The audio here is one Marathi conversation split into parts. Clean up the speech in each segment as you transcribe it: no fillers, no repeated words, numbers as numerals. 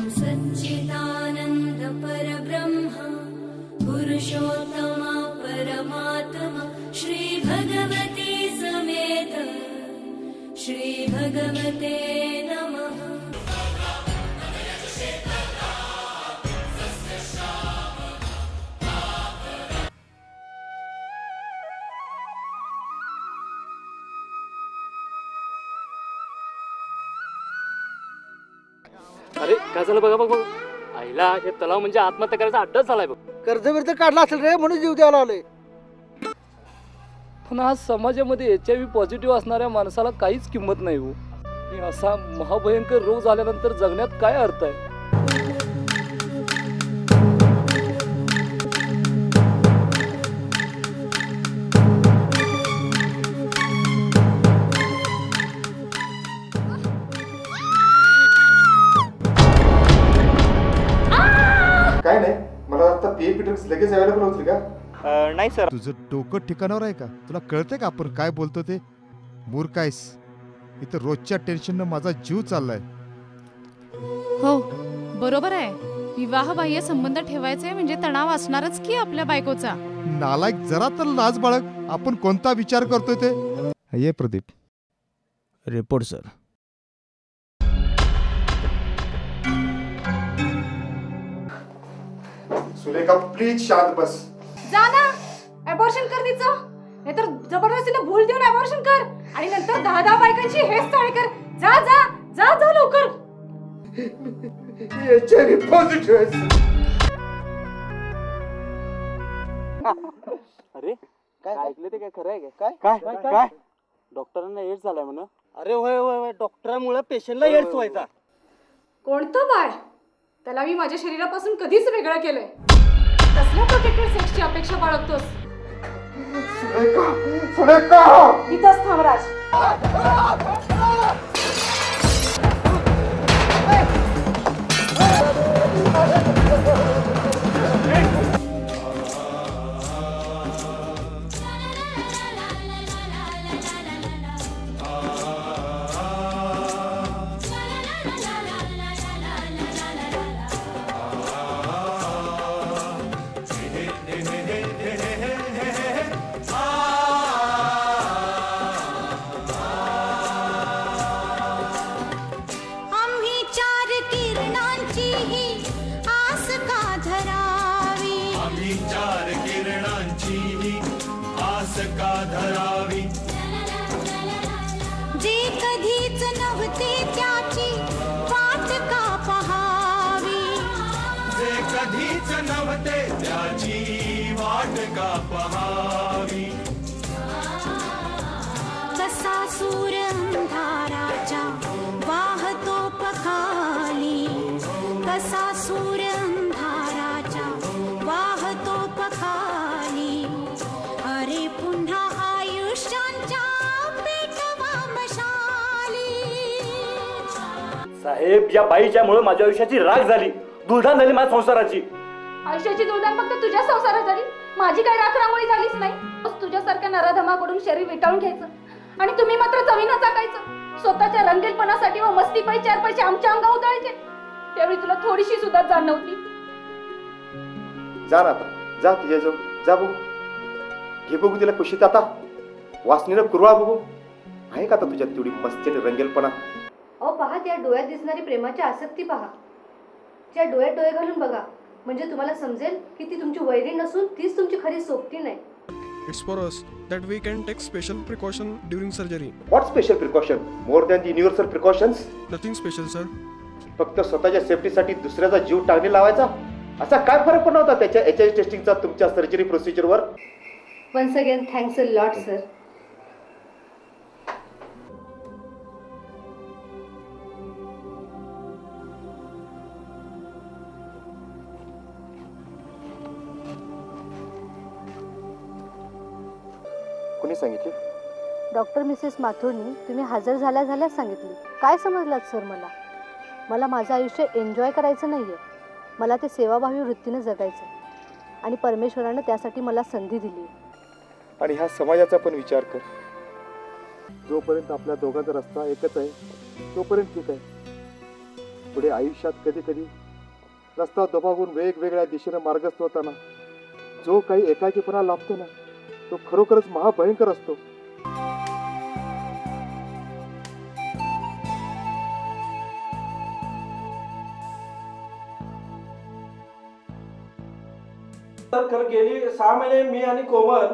सच्चिदानंद परब्रह्म पुरुषोत्तमा परमात्मा श्री भगवती समेत श्री भगवते नमः। अरे काय झालं बघा बघ आईला हे तलाव म्हणजे आत्महत्या करायचा अड्डाच झालाय बघ. कर्ज बिर्ज काढला असेल रे म्हणून जीव द्यायला आलोय. पण आज समाजामध्ये HIV पॉझिटिव्ह असणाऱ्या माणसाला काहीच किंमत नाही हो. आणि असा महाभयंकर रोग झाल्यानंतर जगण्यात काय अर्थ आहे. काय नाही, मला आता PAP ड्रग्स लगेच अवेलेबल होतील का? नाही सर. तुझं डोकं ठिकाणावर आहे का? तुला कळतंय का आपण काय बोलतो ते? मूर्ख आहेस. इथं रोजच्या टेन्शननं माझा जीव चाललाय. हो बरोबर आहे. विवाहबाह्य संबंध ठेवायचे म्हणजे तणाव असणारच की आपल्या बायकोचा. नालायक, जरा तर लाज बाळग. आपण कोणता विचार करतोय ते? ये Pradeep. Report sir. Sulekha please शांत बस. जा ना अबॉर्शन कर तिचं, नाहीतर जबरदस्तीने भूल देऊन अबॉर्शन कर आणि नंतर 10 बायकांची हेच चाळे कर. जा जा जा जा लवकर. HIV पॉझिटिव्ह आहे. अरे काय ऐकलं ते? काय खरं आहे काय? काय काय डॉक्टरांना एड्स झालाय म्हणा. अरे होय होय होय, डॉक्टरांमुळे पेशंटला एड्स व्हायचा. कोणतं बाळ? त्याला मी माझ्या शरीरापासून कधीच वेगळं केलंय. कसल्या प्रोटेक्टेड सेक्सची अपेक्षा बाळगतोस? सुलेखा, सुलेखा. इथंच थांब राज. जे कधीच नव्हते त्याची वाट का पहावी, जे कधीच नव्हते त्याची वाट का पहावी. कसा सूर अंधाराच्या वाहतो पखाली, कसा सूर अंधाराच्या वाहतो पखाली. अरे पुन्हा आयुष्यांच्या साहेब, या बाईच्यामुळे माझ्या आयुष्याची राख झाली, दुलधान झाली माझ्या संसाराची. आयुष्याची दुलदान फक्त तुझ्या संसारात झाली, माझी काही राख रांगोळी झालीच नाही. तुझ्यासारख्या नराधमाकडून शरीर विटाळून घ्यायचं आणि तुम्ही मात्र चवीनं चाकायचं. स्वतःच्या रंगेलपणासाठी व मस्तीपायी 4 पैसे आमच्या अंगावर उधळायचे. त्यावेळी तुला थोडीशी सुद्धा जाण नव्हती. जा ना आता, जा तिच्याजवळ जा, बघू घे बघू तिला कुशीत. आता वासनीनं कुरवा बघू. आहे का आता तुझ्यात तेवढी मस्ती आणि रंगेलपणा? अहो पहा, त्या डोळ्यात दिसणारी प्रेमाची आसक्ती पहा. त्या डोळ्यात डोळे घालून बघा, म्हणजे तुम्हाला समजेल की ती तुमची वैरी नसून तीच तुमची खरी सोबती नाही. It's for us that we can take special precaution during surgery. What special precaution? More than the universal precautions? Nothing special, sir. फक्त स्वतःच्या सेफ्टीसाठी दुसऱ्याचा जीव टांगणी लावायचा? असा काय फरक पडला होता त्याच्या HIV टेस्टिंगचा तुमच्या surgery प्रोसिजरवर? Once again, thanks a lot, sir. कोणी सांगितले? डॉक्टर मिसेस माथुरनी तुम्ही हजर झाल्याच सांगितली. काय समजलात सर? मला माझं आयुष्य एन्जॉय करायचं नाहीये, मला ते सेवाभावी वृत्तीने जगायचं आणि परमेश्वरानं त्यासाठी मला संधी दिली. आणि ह्या समाजाचा पण विचार कर. जोपर्यंत आपल्या दोघांचा रस्ता एकच आहे तोपर्यंत ठीक आहे, पुढे आयुष्यात कधी कधी रस्ता दबावून वेगवेगळ्या दिशेने मार्गस्थ होताना जो काही एकाकीपणा लाभतो ना, तो खरोखरच महाभयंकर असतो. तर खरं गेली 6 महिने मी आणि कोमल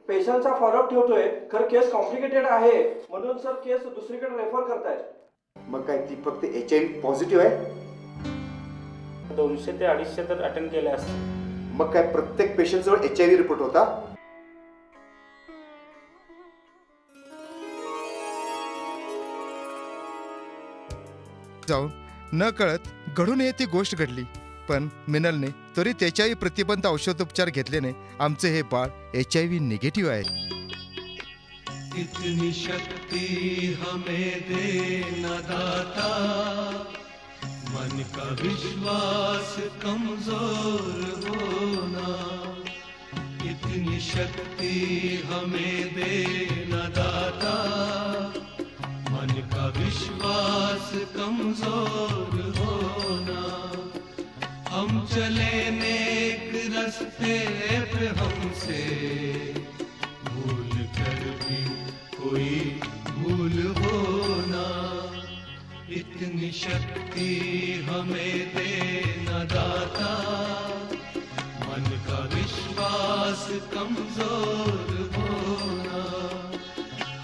पेशंटचा फॉलोअप ठेवतोय. खरं केस कॉम्प्लिकेटेड आहे म्हणून सर केस दुसरीकडे रेफर करतायत. मग काय ती फक्त HIV पॉझिटिव्ह आहे? 200 ते 250 तर अटेंड केले असते. मग काय प्रत्येक पेशंट जवळ HIV रिपोर्ट होता? जाऊन न कळत घडून ती गोष्ट घडली. पण मिनलने त्वरित HIV प्रतिबंध औषधोपचार घेतल्याने आमचे हे बाळ HIV निगेटिव्ह आहे. इतनी शक्ति हमें देना दाता, मन का विश्वास कमजोर होना. इतनी शक्ति हमें देना दाता, मन का विश्वास कमजोर होना. हम चले नेक रास्ते पे हमसे भूल कर भी कोई भूल होना. इतनी शक्ति हमें देना दाता, मन का विश्वास कमजोर होना.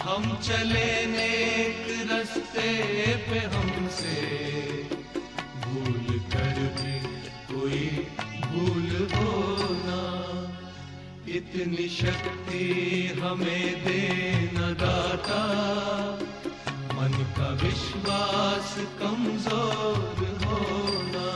हम चले नेक रास्ते पे हमसे भूल कर भी कोई भूल होना. इतनी शक्ति हमें देना दाता, मन का विश्वास कमजोर होना.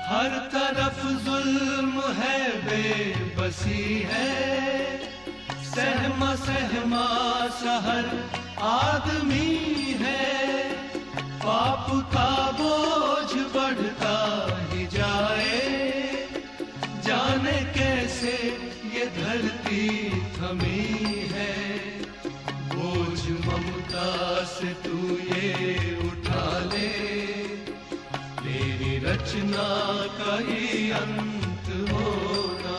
हर तरफ जुल्म है, बेबसी है, सहमा सहमा शहर आदमी है. पाप का बोझ बढ़ता ही जाए, जाने कैसे ये धरती थमी है. बोझ ममता से तू ये उठा ले, तेरी रचना का ही अंत होना.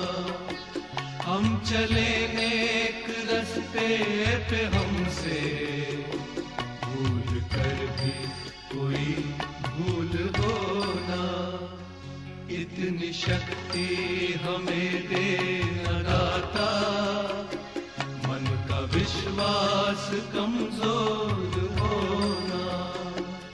हम चले नेक रास्ते पे हमसे भूल कर भी कोई भूल होना. इतनी शक्ति हमें देना दाता, मन का विश्वास कमजोर